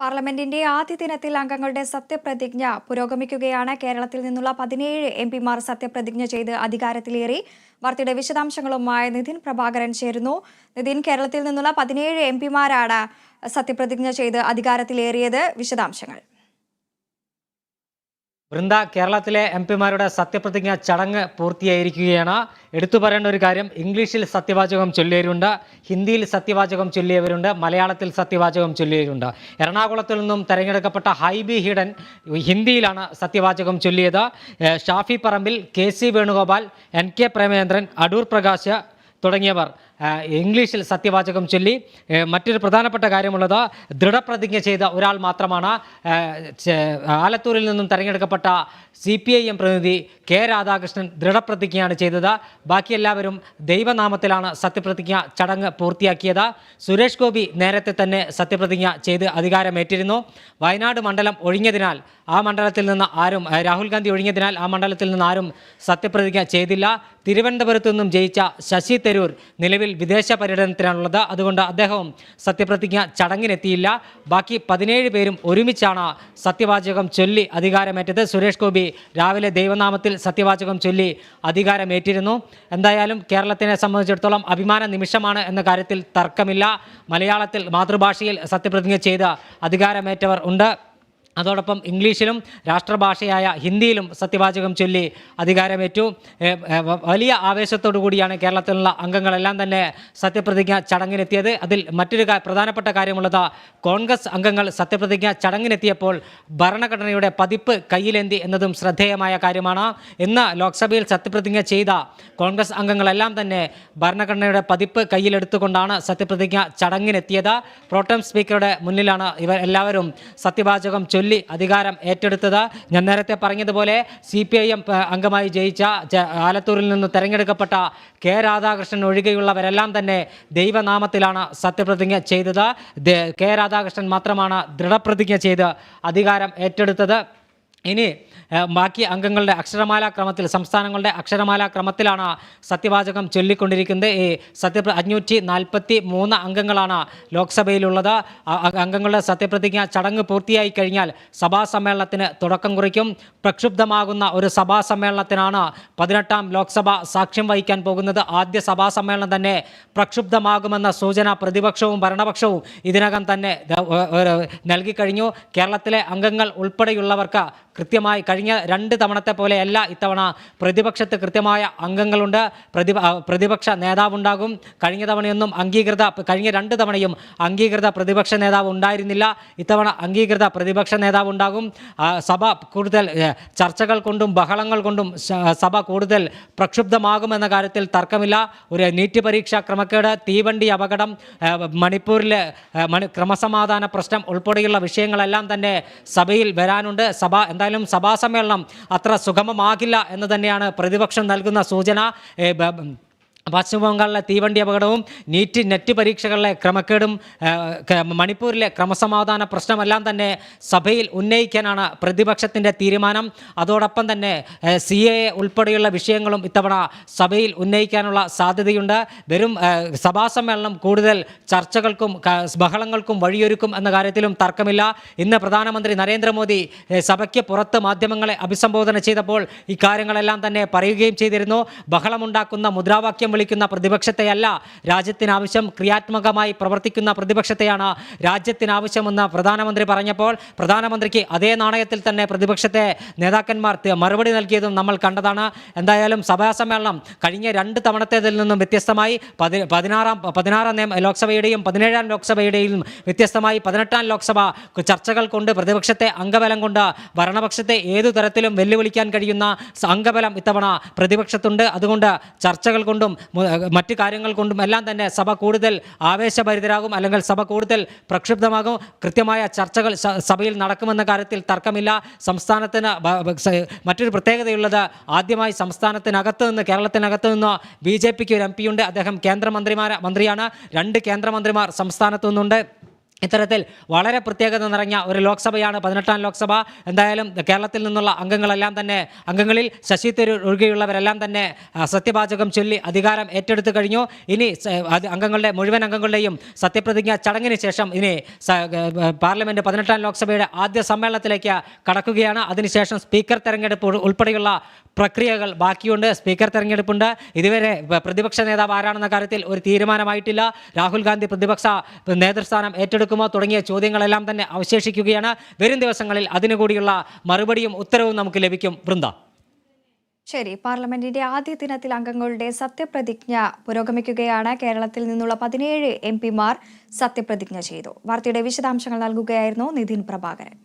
പാർലമെന്റിന്റെ ആദ്യ ദിനത്തിൽ അംഗങ്ങളുടെ സത്യപ്രതിജ്ഞ പുരോഗമിക്കുകയാണ്. കേരളത്തിൽ നിന്നുള്ള 17 എംപിമാർ സത്യപ്രതിജ്ഞ ചെയ്ത് അധികാരത്തിലേറി. വാർത്തയുടെ വിശദാംശങ്ങളുമായി നിതിൻ പ്രഭാകരൻ ചേരുന്നു. നിതിൻ, കേരളത്തിൽ നിന്നുള്ള 17 എംപിമാരാണ് സത്യപ്രതിജ്ഞ ചെയ്ത് അധികാരത്തിലേറിയത്. വിശദാംശങ്ങൾ. വൃന്ദ, കേരളത്തിലെ എംപിമാരുടെ സത്യപ്രതിജ്ഞ ചടങ്ങ് പൂർത്തിയായിരിക്കുകയാണ്. എടുത്തു പറയേണ്ട ഒരു കാര്യം, ഇംഗ്ലീഷിൽ സത്യവാചകം ചൊല്ലിയവരുണ്ട്, ഹിന്ദിയിൽ സത്യവാചകം ചൊല്ലിയവരുണ്ട്, മലയാളത്തിൽ സത്യവാചകം ചൊല്ലിയവരുണ്ട്. എറണാകുളത്തിൽ നിന്നും തെരഞ്ഞെടുക്കപ്പെട്ട ഹൈബി ഈഡൻ ഹിന്ദിയിലാണ് സത്യവാചകം ചൊല്ലിയത്. ഷാഫി പറമ്പിൽ, KC വേണുഗോപാൽ, NK പ്രേമചന്ദ്രൻ, അടൂർ പ്രകാശ് തുടങ്ങിയവർ ഇംഗ്ലീഷിൽ സത്യവാചകം ചൊല്ലി. മറ്റൊരു പ്രധാനപ്പെട്ട കാര്യമുള്ളത്, ദൃഢപ്രതിജ്ഞ ചെയ്ത ഒരാൾ മാത്രമാണ് ആലത്തൂരിൽ നിന്നും തെരഞ്ഞെടുക്കപ്പെട്ട CPIM പ്രതിനിധി K. രാധാകൃഷ്ണൻ ദൃഢപ്രതിജ്ഞയാണ് ചെയ്തത്. ബാക്കി എല്ലാവരും ദൈവനാമത്തിലാണ് സത്യപ്രതിജ്ഞ ചടങ്ങ് പൂർത്തിയാക്കിയത്. സുരേഷ് ഗോപി നേരത്തെ തന്നെ സത്യപ്രതിജ്ഞ ചെയ്ത് അധികാരമേറ്റിരുന്നു. വയനാട് മണ്ഡലം ഒഴിഞ്ഞതിനാൽ ആ മണ്ഡലത്തിൽ നിന്ന് ആരും, രാഹുൽ ഗാന്ധി ഒഴിഞ്ഞതിനാൽ ആ മണ്ഡലത്തിൽ നിന്ന് ആരും സത്യപ്രതിജ്ഞ ചെയ്തില്ല. തിരുവനന്തപുരത്തു നിന്നും ജയിച്ച ശശി തരൂർ നിലവിൽ വിദേശ പര്യടനത്തിലാണുള്ളത്. അതുകൊണ്ട് അദ്ദേഹവും സത്യപ്രതിജ്ഞ ചടങ്ങിനെത്തിയില്ല. ബാക്കി 17 പേരും ഒരുമിച്ചാണ് സത്യവാചകം ചൊല്ലി അധികാരമേറ്റത്. സുരേഷ് ഗോപി രാവിലെ ദൈവനാമത്തിൽ സത്യവാചകം ചൊല്ലി അധികാരമേറ്റിരുന്നു. എന്തായാലും കേരളത്തിനെ സംബന്ധിച്ചിടത്തോളം അഭിമാന നിമിഷമാണ് എന്ന കാര്യത്തിൽ തർക്കമില്ല. മലയാളത്തിൽ മാതൃഭാഷയിൽ സത്യപ്രതിജ്ഞ ചെയ്ത് അധികാരമേറ്റവർ ഉണ്ട്. അതോടൊപ്പം ഇംഗ്ലീഷിലും രാഷ്ട്രഭാഷയായ ഹിന്ദിയിലും സത്യവാചകം ചൊല്ലി അധികാരമേറ്റു. വലിയ ആവേശത്തോടു കൂടിയാണ് കേരളത്തിലുള്ള അംഗങ്ങളെല്ലാം തന്നെ സത്യപ്രതിജ്ഞ ചടങ്ങിനെത്തിയത്. അതിൽ മറ്റൊരു പ്രധാനപ്പെട്ട കാര്യമുള്ളത്, കോൺഗ്രസ് അംഗങ്ങൾ സത്യപ്രതിജ്ഞ ചടങ്ങിനെത്തിയപ്പോൾ ഭരണഘടനയുടെ പതിപ്പ് കയ്യിലേന്തി എന്നതും ശ്രദ്ധേയമായ കാര്യമാണ്. ഇന്ന് ലോക്സഭയിൽ സത്യപ്രതിജ്ഞ ചെയ്ത കോൺഗ്രസ് അംഗങ്ങളെല്ലാം തന്നെ ഭരണഘടനയുടെ പതിപ്പ് കയ്യിലെടുത്തുകൊണ്ടാണ് സത്യപ്രതിജ്ഞ ചടങ്ങിനെത്തിയത്. പ്രോട്ടം സ്പീക്കറുടെ മുന്നിലാണ് ഇവർ എല്ലാവരും സത്യവാചകം ചൊല്ലി അധികാരം ഏറ്റെടുത്തത്. ഞാൻ നേരത്തെ പറഞ്ഞതുപോലെ CPIM അംഗമായി ജയിച്ച ആലത്തൂരിൽ നിന്ന് തെരഞ്ഞെടുക്കപ്പെട്ട K. രാധാകൃഷ്ണൻ ഒഴികെയുള്ളവരെല്ലാം തന്നെ ദൈവനാമത്തിലാണ് സത്യപ്രതിജ്ഞ ചെയ്തത്. K. രാധാകൃഷ്ണൻ മാത്രമാണ് ദൃഢപ്രതിജ്ഞ ചെയ്ത് അധികാരം ഏറ്റെടുത്തത്. ഇനി ബാക്കി അംഗങ്ങളുടെ അക്ഷരമാലാ ക്രമത്തിൽ, സംസ്ഥാനങ്ങളുടെ അക്ഷരമാലാ ക്രമത്തിലാണ് സത്യവാചകം ചൊല്ലിക്കൊണ്ടിരിക്കുന്നത്. ഈ 543 അംഗങ്ങളാണ് ലോക്സഭയിലുള്ളത്. അംഗങ്ങളുടെ സത്യപ്രതിജ്ഞ ചടങ്ങ് പൂർത്തിയായി കഴിഞ്ഞാൽ സഭാ സമ്മേളനത്തിന് തുടക്കം കുറിക്കും. പ്രക്ഷുബ്ധമാകുന്ന ഒരു സഭാ സമ്മേളനത്തിനാണ് 18ാം ലോക്സഭ സാക്ഷ്യം വഹിക്കാൻ പോകുന്നത്. ആദ്യ സഭാ സമ്മേളനം തന്നെ പ്രക്ഷുബ്ധമാകുമെന്ന സൂചന പ്രതിപക്ഷവും ഭരണപക്ഷവും ഇതിനകം തന്നെ നൽകിക്കഴിഞ്ഞു. കേരളത്തിലെ അംഗങ്ങൾ ഉൾപ്പെടെയുള്ളവർക്ക് കൃത്യമായി കഴിഞ്ഞ 2 തവണത്തെ പോലെയല്ല ഇത്തവണ പ്രതിപക്ഷത്ത് കൃത്യമായ അംഗങ്ങളുണ്ട്. പ്രതിപക്ഷ നേതാവുണ്ടാകും. കഴിഞ്ഞ 2 തവണയും അംഗീകൃത പ്രതിപക്ഷ നേതാവ് ഉണ്ടായിരുന്നില്ല. ഇത്തവണ അംഗീകൃത പ്രതിപക്ഷ നേതാവ് ഉണ്ടാകും. സഭ കൂടുതൽ ചർച്ചകൾ കൊണ്ടും ബഹളങ്ങൾ കൊണ്ടും സഭ കൂടുതൽ പ്രക്ഷുബ്ധമാകുമെന്ന കാര്യത്തിൽ തർക്കമില്ല. ഒരു നീറ്റ് പരീക്ഷാ ക്രമക്കേട്, തീവണ്ടി അപകടം, മണിപ്പൂരിലെ ക്രമസമാധാന പ്രശ്നം ഉൾപ്പെടെയുള്ള വിഷയങ്ങളെല്ലാം തന്നെ സഭയിൽ വരാനുണ്ട്. എന്തായാലും സഭാ സമ്മേളനം അത്ര സുഗമമാകില്ല എന്ന് തന്നെയാണ് പ്രതിപക്ഷം നൽകുന്ന സൂചന. പശ്ചിമ ബംഗാളിലെ തീവണ്ടി അപകടവും നെറ്റ് പരീക്ഷകളിലെ ക്രമക്കേടും മണിപ്പൂരിലെ ക്രമസമാധാന പ്രശ്നമെല്ലാം തന്നെ സഭയിൽ ഉന്നയിക്കാനാണ് പ്രതിപക്ഷത്തിൻ്റെ തീരുമാനം. അതോടൊപ്പം തന്നെ CAA ഉൾപ്പെടെയുള്ള വിഷയങ്ങളും ഇത്തവണ സഭയിൽ ഉന്നയിക്കാനുള്ള സാധ്യതയുണ്ട്. വരും സഭാ സമ്മേളനം കൂടുതൽ ചർച്ചകൾക്കും ബഹളങ്ങൾക്കും വഴിയൊരുക്കും എന്ന കാര്യത്തിലും തർക്കമില്ല. ഇന്ന് പ്രധാനമന്ത്രി നരേന്ദ്രമോദി സഭയ്ക്ക് പുറത്ത് മാധ്യമങ്ങളെ അഭിസംബോധന ചെയ്തപ്പോൾ ഇക്കാര്യങ്ങളെല്ലാം തന്നെ പറയുകയും ചെയ്തിരുന്നു. ബഹളമുണ്ടാക്കുന്ന മുദ്രാവാക്യം വിളിക്കുന്ന പ്രതിപക്ഷത്തെയല്ല രാജ്യത്തിനാവശ്യം, ക്രിയാത്മകമായി പ്രവർത്തിക്കുന്ന പ്രതിപക്ഷത്തെയാണ് രാജ്യത്തിനാവശ്യമെന്ന് പ്രധാനമന്ത്രി പറഞ്ഞപ്പോൾ പ്രധാനമന്ത്രിക്ക് അതേ നാണയത്തിൽ തന്നെ പ്രതിപക്ഷത്തെ നേതാക്കന്മാർ മറുപടി നൽകിയതും നമ്മൾ കണ്ടതാണ്. എന്തായാലും സഭാ സമ്മേളനം കഴിഞ്ഞ 2 തവണത്തേതിൽ നിന്നും വ്യത്യസ്തമായി 16ാം ലോക്സഭയുടെയും 17ാം ലോക്സഭയുടെയും വ്യത്യസ്തമായി 18ാം ലോക്സഭ ചർച്ചകൾ കൊണ്ട്, പ്രതിപക്ഷത്തെ അംഗബലം കൊണ്ട് ഭരണപക്ഷത്തെ ഏതു തരത്തിലും വെല്ലുവിളിക്കാൻ കഴിയുന്ന അംഗബലം ഇത്തവണ പ്രതിപക്ഷത്തുണ്ട്. അതുകൊണ്ട് ചർച്ചകൾ കൊണ്ടും മറ്റു കാര്യങ്ങൾ കൊണ്ടും എല്ലാം തന്നെ സഭ കൂടുതൽ ആവേശഭരിതരാകും, അല്ലെങ്കിൽ സഭ കൂടുതൽ പ്രക്ഷുബ്ധമാകും. കൃത്യമായ ചർച്ചകൾ സഭയിൽ നടക്കുമെന്ന കാര്യത്തിൽ തർക്കമില്ല. സംസ്ഥാനത്തിന് മറ്റൊരു പ്രത്യേകതയുള്ളത്, ആദ്യമായി സംസ്ഥാനത്തിനകത്ത് നിന്ന്, കേരളത്തിനകത്ത് നിന്ന് BJPക്ക് ഒരു MP ഉണ്ട്. അദ്ദേഹം മന്ത്രിയാണ്. 2 കേന്ദ്രമന്ത്രിമാർ സംസ്ഥാനത്തു നിന്നുണ്ട്. ഇത്തരത്തിൽ വളരെ പ്രത്യേകത നിറഞ്ഞ ഒരു ലോക്സഭയാണ് 18ാം ലോക്സഭ. എന്തായാലും കേരളത്തിൽ നിന്നുള്ള അംഗങ്ങളിൽ ശശി തരൂർ ഒഴികെയുള്ളവരെല്ലാം തന്നെ സത്യവാചകം ചൊല്ലി അധികാരം ഏറ്റെടുത്തു കഴിഞ്ഞു. ഇനി മുഴുവൻ അംഗങ്ങളുടെയും സത്യപ്രതിജ്ഞ ചടങ്ങിന് ശേഷം ഇനി പാർലമെന്റ് 18ാം ലോക്സഭയുടെ ആദ്യ സമ്മേളനത്തിലേക്ക് കടക്കുകയാണ്. അതിനുശേഷം സ്പീക്കർ തെരഞ്ഞെടുപ്പ് ഉൾപ്പെടെയുള്ള പ്രക്രിയകൾ ബാക്കിയുണ്ട്. സ്പീക്കർ തെരഞ്ഞെടുപ്പുണ്ട്. ഇതുവരെ പ്രതിപക്ഷ നേതാവ് ആരാണെന്ന കാര്യത്തിൽ ഒരു തീരുമാനമായിട്ടില്ല. രാഹുൽ ഗാന്ധി പ്രതിപക്ഷ നേതൃസ്ഥാനം ഏറ്റെടുക്കുമോ തുടങ്ങിയ ചോദ്യങ്ങളെല്ലാം തന്നെ അവശേഷിക്കുകയാണ്. വരും ദിവസങ്ങളിൽ അതിനുകൂടിയുള്ള മറുപടിയും ഉത്തരവും നമുക്ക് ലഭിക്കും. വൃന്ദ. ശരി, പാർലമെന്റിന്റെ ആദ്യ ദിനത്തിൽ അംഗങ്ങളുടെ സത്യപ്രതിജ്ഞ പുരോഗമിക്കുകയാണ്. കേരളത്തിൽ നിന്നുള്ള 17 എംപിമാർ സത്യപ്രതിജ്ഞ ചെയ്തു. വാർത്തയുടെ വിശദാംശങ്ങൾ നൽകുകയായിരുന്നു നിതിൻ പ്രഭാകരൻ.